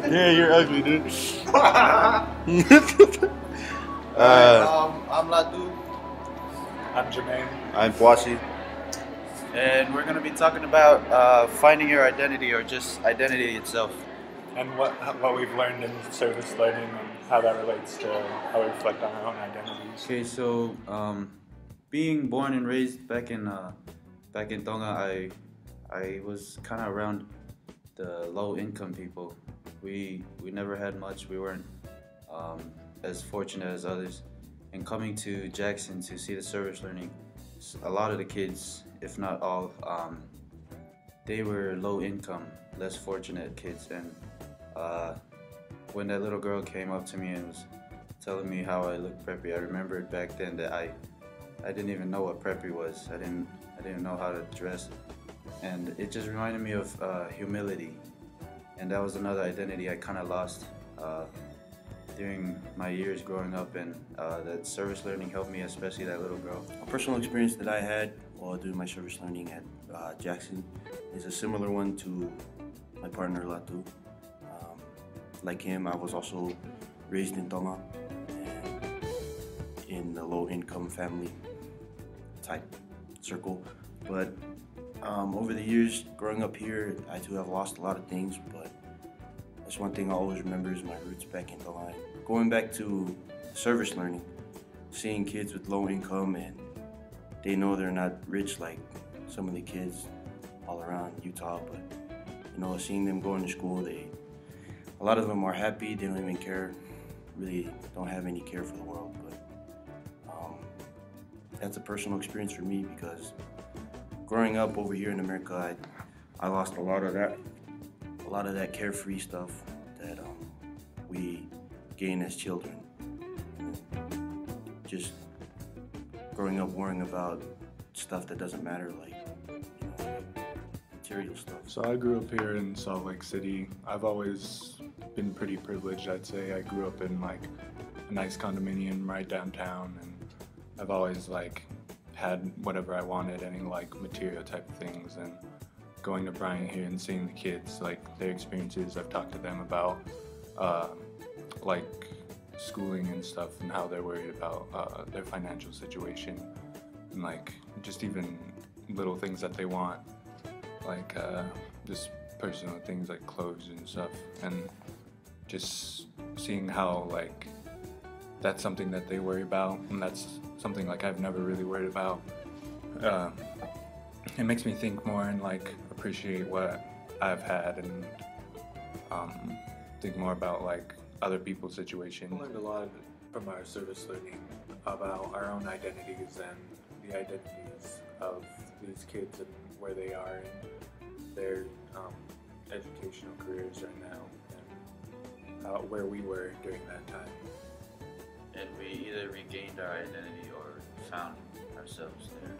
Yeah, you're ugly, dude. I'm Latu. I'm Jermaine. I'm Poasi. And we're going to be talking about finding your identity or just identity itself. And what we've learned in service learning and how that relates to how we reflect on our own identities. Okay, so being born and raised back in Tonga, I was kind of around the low-income people. We never had much. We weren't as fortunate as others. And coming to Jackson to see the service learning, a lot of the kids, if not all, they were low-income, less fortunate kids. And when that little girl came up to me and was telling me how I looked preppy, I remembered back then that I didn't even know what preppy was. I didn't know how to dress, and it just reminded me of humility. And that was another identity I kind of lost during my years growing up, and that service learning helped me, especially that little girl. A personal experience that I had while doing my service learning at Jackson is a similar one to my partner Latu. Like him, I was also raised in Tonga and in a low-income family type circle. But over the years, growing up here, I too have lost a lot of things, but that's one thing I always remember is my roots back in Tonga. Going back to service learning, seeing kids with low income and they know they're not rich like some of the kids all around Utah, but you know, seeing them going to school, a lot of them are happy, they don't even care, really don't have any care for the world. But that's a personal experience for me because growing up over here in America, I lost a lot of that carefree stuff that we gain as children. Just growing up worrying about stuff that doesn't matter, like material stuff. So I grew up here in Salt Lake City. I've always been pretty privileged, I'd say. I grew up in like a nice condominium right downtown, and I've always like had whatever I wanted, any like material type of things. And going to Bryant here and seeing the kids, like their experiences, I've talked to them about like schooling and stuff and how they're worried about their financial situation, and like just even little things that they want, like just personal things like clothes and stuff, and just seeing how like that's something that they worry about, and that's something like I've never really worried about. It makes me think more and like appreciate what I've had, and think more about like other people's situation. I learned a lot from our service learning about our own identities and the identities of these kids and where they are in their educational careers right now, and where we were during that time. And we either regained our identity or found ourselves there.